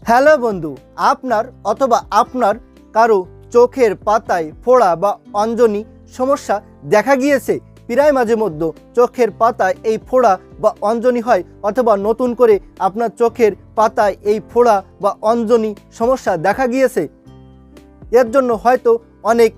Hello বন্ধু, আপনার অথবা আপনার কারো চোখের পাতায় ফোড়া বা অঞ্জনি সমস্যা দেখা গিয়েছে। প্রায় মাঝে মধ্যে চোখের পাতায় এই ফোড়া বা অঞ্জনি হয়, অথবা নতুন করে আপনার চোখের পাতায় এই ফোড়া বা অঞ্জনি সমস্যা দেখা গিয়েছে। এর জন্য হয়তো অনেক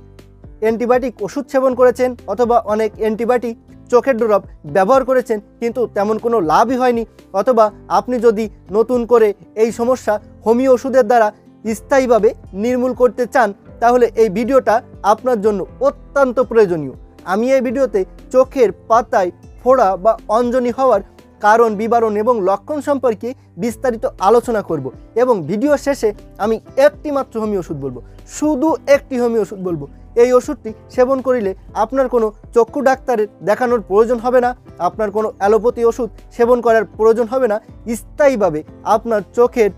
অ্যান্টিবায়োটিক ওষুধ সেবন করেছেন, অথবা অনেক অ্যান্টিবায়োটিক চোখের ড্রপ ব্যবহার করেছেন, কিন্তু তেমন কোনো লাভই হয়নি। অথবা আপনি যদি নতুন করে এই সমস্যা হোমিও ওষুধের দ্বারা স্থায়ীভাবে নির্মূল করতে চান, তাহলে এই ভিডিওটা আপনার জন্য অত্যন্ত প্রয়োজনীয়। আমি এই ভিডিওতে চোখের পাতায় ফোড়া বা অঞ্জনি হওয়ার কারণ, বিবরণ এবং লক্ষণ সম্পর্কে বিস্তারিত আলোচনা করব, এবং ভিডিও শেষে আমি একটি মাত্র হোমিও ওষুধ বলবো, শুধু একটি হোমিও ওষুধ বলবো। এই ওষুধটি সেবন করিলে আপনার কোনো চক্ষু ডাক্তারের দেখানোর প্রয়োজন হবে না, আপনার কোনো অ্যালোপ্যাথি ওষুধ সেবন করার প্রয়োজন হবে না। স্থায়ীভাবে আপনার চোখের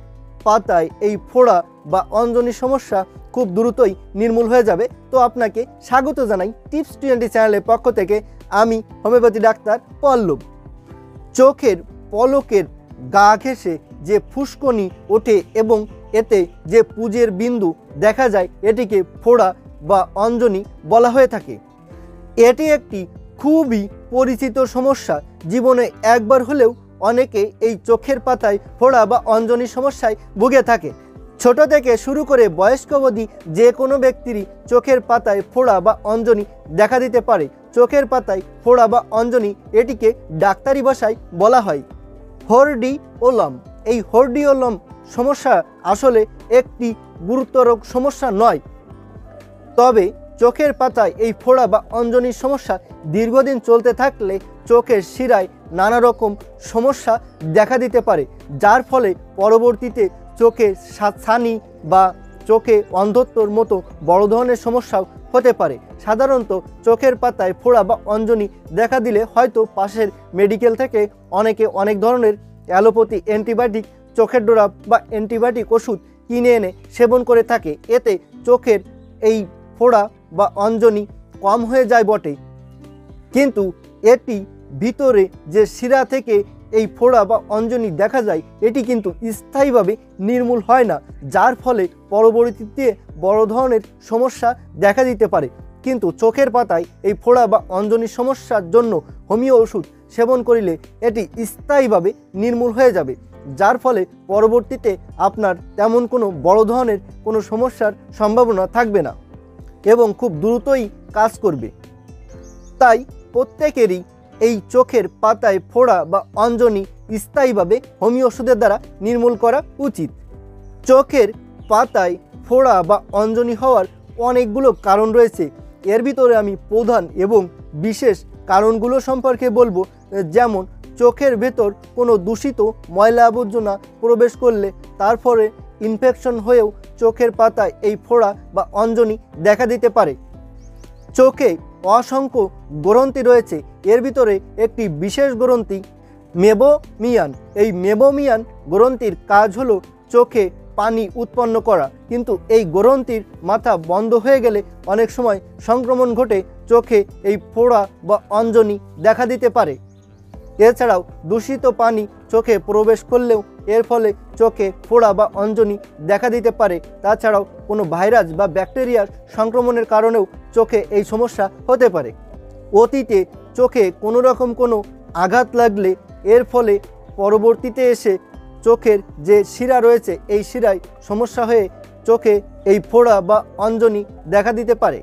পাতায় এই ফোড়া বা অঞ্জনি সমস্যা খুব দ্রুতই নির্মূল হয়ে যাবে। তো আপনাকে স্বাগত জানাই টিপস 20 চ্যানেলের পক্ষ থেকে। আমি হোমিওপ্যাথি ডাক্তার পল্লব। চোখের পলকের গা ঘেঁষে যে ফুসকনি ওঠে এবং এতে যে পুঁজের বিন্দু দেখা যায়, এটিকে ফোড়া বা অঞ্জনি বলা হয়ে থাকে। এটি একটি খুবই পরিচিত সমস্যা। জীবনে একবার হলেও অনেকে এই চোখের পাতায় ফোড়া বা অঞ্জনি সমস্যায় ভুগে থাকে। ছোট থেকে শুরু করে বয়স্ক অবধি যে কোনো ব্যক্তিরই চোখের পাতায় ফোড়া বা অঞ্জনি দেখা দিতে পারে। চোখের পাতায় ফোড়া বা অঞ্জনি, এটিকে ডাক্তারি ভাষায় বলা হয় হর্ডিওলম। এই হর্ডিওলম সমস্যা আসলে একটি গুরুতর সমস্যা নয়, তবে চোখের পাতায় এই ফোড়া বা অঞ্জনির সমস্যা দীর্ঘদিন চলতে থাকলে চোখের শিরায় নানা রকম সমস্যা দেখা দিতে পারে, যার ফলে পরবর্তীতে চোখে ছানি বা চোখে অন্ধত্বর মতো বড় ধরনের সমস্যাও হতে পারে। সাধারণত চোখের পাতায় ফোড়া বা অঞ্জনি দেখা দিলে হয়তো পাশের মেডিকেল থেকে অনেকে অনেক ধরনের অ্যালোপ্যাথি অ্যান্টিবায়োটিক চোখের ড্রপ বা অ্যান্টিবায়োটিক ওষুধ কিনে এনে সেবন করে থাকে। এতে চোখের এই ফোড়া বা অঞ্জনি কম হয়ে যায় বটে, কিন্তু এটি ভিতরে যে শিরা থেকে এই ফোড়া বা অঞ্জনি দেখা যায়, এটি কিন্তু স্থায়ীভাবে নির্মূল হয় না, যার ফলে পরবর্তীতে বড় ধরনের সমস্যা দেখা দিতে পারে। কিন্তু চোখের পাতায় এই ফোড়া বা অঞ্জনি সমস্যার জন্য হোমিও ওষুধ সেবন করিলে এটি স্থায়ীভাবে নির্মূল হয়ে যাবে, যার ফলে পরবর্তীতে আপনার তেমন কোনো বড় ধরনের কোনো সমস্যার সম্ভাবনা থাকবে না এবং খুব দ্রুতই কাজ করবে। তাই প্রত্যেকেরই এই চোখের পাতায় ফোড়া বা অঞ্জনি স্থায়ীভাবে হোমিও ওষুধের দ্বারা নির্মূল করা উচিত। চোখের পাতায় ফোড়া বা অঞ্জনি হওয়ার অনেকগুলো কারণ রয়েছে। এর ভিতরে আমি প্রধান এবং বিশেষ কারণগুলো সম্পর্কে বলবো। যেমন চোখের ভেতর কোনো দূষিত ময়লা আবর্জনা প্রবেশ করলে তারপরে ইনফেকশন হয়েও চোখের পাতায় এই ফোড়া বা অঞ্জনি দেখা দিতে পারে। চোখে অসংখ্য গ্রন্থি রয়েছে, এর ভিতরে একটি বিশেষ গ্রন্থি মেবোমিয়ান। এই মেবোমিয়ান গ্রন্থির কাজ হলো চোখে পানি উৎপন্ন করা, কিন্তু এই গ্রন্থির মাথা বন্ধ হয়ে গেলে অনেক সময় সংক্রমণ ঘটে চোখে এই ফোড়া বা অঞ্জনি দেখা দিতে পারে। এছাড়াও দূষিত পানি চোখে প্রবেশ করলেও এর ফলে চোখে ফোড়া বা অঞ্জনি দেখা দিতে পারে। তাছাড়াও কোনো ভাইরাস বা ব্যাকটেরিয়ার সংক্রমণের কারণেও চোখে এই সমস্যা হতে পারে। অতীতে চোখে কোনো রকম কোনো আঘাত লাগলে এর ফলে পরবর্তীতে এসে চোখের যে শিরা রয়েছে, এই শিরায় সমস্যা হয়ে চোখে এই ফোড়া বা অঞ্জনি দেখা দিতে পারে।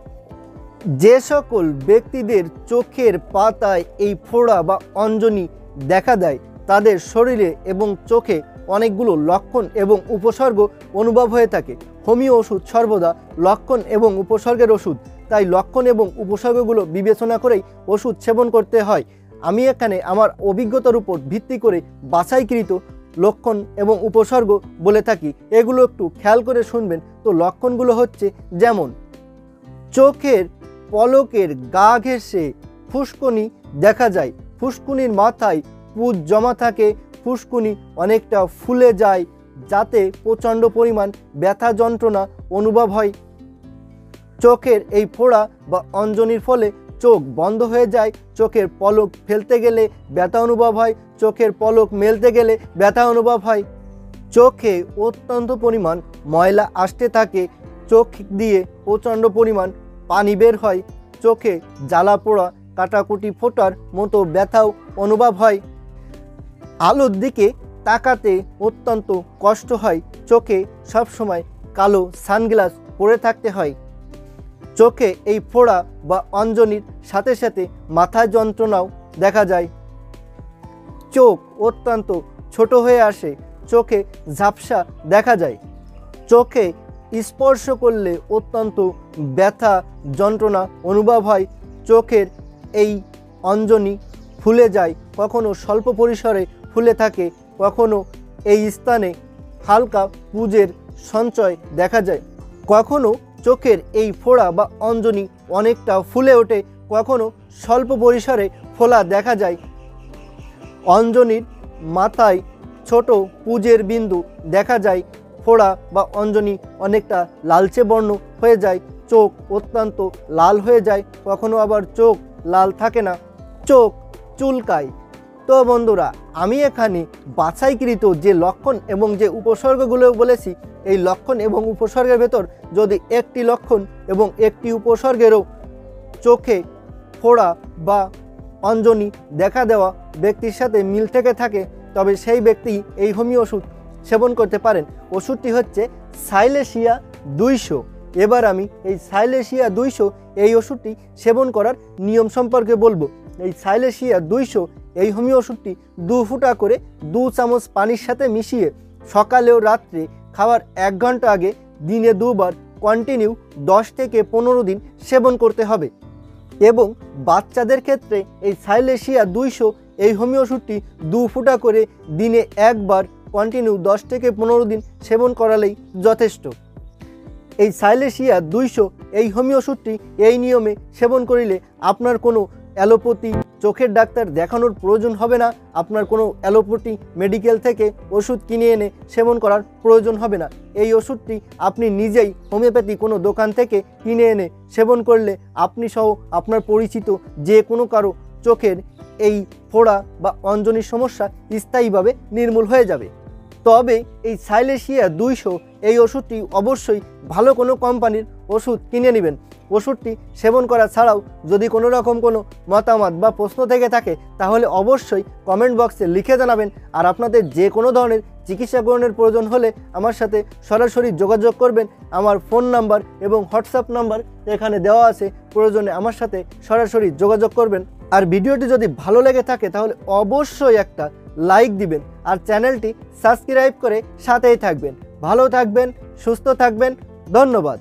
যে সকল ব্যক্তিদের চোখের পাতায় এই ফোড়া বা অঞ্জনি দেখা দেয়, তাদের শরীরে এবং চোখে অনেকগুলো লক্ষণ এবং উপসর্গ অনুভব হয়ে থাকে। হোমিও ওষুধ সর্বদা লক্ষণ এবং উপসর্গের ওষুধ, তাই লক্ষণ এবং উপসর্গগুলো বিবেচনা করেই ওষুধ সেবন করতে হয়। আমি এখানে আমার অভিজ্ঞতার উপর ভিত্তি করে বাছাইকৃত লক্ষণ এবং উপসর্গ বলে থাকি, এগুলো একটু খেয়াল করে শুনবেন। তো লক্ষণগুলো হচ্ছে, যেমন চোখের পলকের গা ঘেঁষে ফুসকুনি দেখা যায়, ফুসকুনির মাথায় পুঁজ জমা থাকে, ফুসকুনি অনেকটা ফুলে যায়, যাতে প্রচণ্ড পরিমাণ ব্যথা যন্ত্রণা অনুভব হয়। চোখের এই ফোড়া বা অঞ্জনির ফলে চোখ বন্ধ হয়ে যায়, চোখের পলক ফেলতে গেলে ব্যথা অনুভব হয়, চোখের পলক মেলতে গেলে ব্যথা অনুভব হয়। চোখে অত্যন্ত পরিমাণ ময়লা আসতে থাকে, চোখ দিয়ে প্রচণ্ড পরিমাণ পানি বের হয়, চোখে জ্বালা পোড়া কাটাকুটি ফোটার মতো ব্যথাও অনুভব হয়, আলোর দিকে তাকাতে অত্যন্ত কষ্ট হয়, চোখে সবসময় কালো সানগ্লাস পরে থাকতে হয়। চোখে এই ফোড়া বা অঞ্জনির সাথে সাথে মাথা যন্ত্রণাও দেখা যায়। চোখ অত্যন্ত ছোট হয়ে আসে, চোখে ঝাপসা দেখা যায়, চোখে স্পর্শ করলে অত্যন্ত ব্যথা যন্ত্রণা অনুভব হয়, চোখের এই অঞ্জনি ফুলে যায়, কখনো স্বল্প পরিসরে ফুলে থাকে, কখনো এই স্থানে হালকা পুঁজের সঞ্চয় দেখা যায়, কখনো চোখের এই ফোড়া বা অঞ্জনি অনেকটা ফুলে ওঠে, কখনো স্বল্প পরিসরে ফোলা দেখা যায়। অঞ্জনির মাথায় ছোট পুঁজের বিন্দু দেখা যায়, ফোড়া বা অঞ্জনি অনেকটা লালচে বর্ণ হয়ে যায়, চোখ অত্যন্ত লাল হয়ে যায়, কখনো আবার চোখ লাল থাকে না, চোখ চুলকায়। তো বন্ধুরা, আমি এখানে বাছাইকৃত যে লক্ষণ এবং যে উপসর্গগুলো বলেছি, এই লক্ষণ এবং উপসর্গের ভেতর যদি একটি লক্ষণ এবং একটি উপসর্গেরও চোখে ফোড়া বা অঞ্জনি দেখা দেওয়া ব্যক্তির সাথে মিল থেকে থাকে, তবে সেই ব্যক্তি এই হোমিও ওষুধ সেবন করতে পারেন। ওষুধটি হচ্ছে সাইলেশিয়া 200। এবার আমি এই সাইলেশিয়া 200 এই ওষুধটি সেবন করার নিয়ম সম্পর্কে বলবো। এই সাইলেশিয়া 200 এই হোমিও ওষুধটি 2 ফুটা করে 2 চামচ পানির সাথে মিশিয়ে সকালে ও রাত্রে খাওয়ার 1 ঘন্টা আগে দিনে 2 বার কন্টিনিউ 10 থেকে 15 দিন সেবন করতে হবে। এবং বাচ্চাদের ক্ষেত্রে এই সাইলেশিয়া 200 এই হোমিও ওষুধটি 2 ফুটা করে দিনে 1 বার কন্টিনিউ 10 থেকে 15 দিন সেবন করালেই যথেষ্ট। এই সাইলেশিয়া 200 এই হোমিও ওষুধটি এই নিয়মে সেবন করিলে আপনার কোনো অ্যালোপ্যাথি চোখের ডাক্তার দেখানোর প্রয়োজন হবে না, আপনার কোনো অ্যালোপ্যাথি মেডিকেল থেকে ওষুধ কিনে এনে সেবন করার প্রয়োজন হবে না। এই ওষুধটি আপনি নিজেই হোমিওপ্যাথি কোনো দোকান থেকে কিনে এনে সেবন করলে আপনি সহ আপনার পরিচিত যে কোনো কারো চোখের এই ফোড়া বা অঞ্জনির সমস্যা স্থায়ীভাবে নির্মূল হয়ে যাবে। তবে এই সাইলেশিয়া 200 এই ওষুধটি অবশ্যই ভালো কোনো কোম্পানির ওষুধ কিনে নেবেন। ওষুধটি সেবন করা ছাড়াও যদি কোনো রকম কোনো মতামত বা প্রশ্ন থেকে থাকে তাহলে অবশ্যই কমেন্ট বক্সে লিখে জানাবেন। আর আপনাদের যে কোনো ধরনের চিকিৎসা গ্রহণের প্রয়োজন হলে আমার সাথে সরাসরি যোগাযোগ করবেন। আমার ফোন নাম্বার এবং হোয়াটসঅ্যাপ নাম্বার এখানে দেওয়া আছে, প্রয়োজনে আমার সাথে সরাসরি যোগাযোগ করবেন। আর ভিডিওটি যদি ভালো লেগে থাকে তাহলে অবশ্যই একটা লাইক দিবেন আর চ্যানেলটি সাবস্ক্রাইব করে সাথেই থাকবেন। ভালো থাকবেন, সুস্থ থাকবেন, ধন্যবাদ।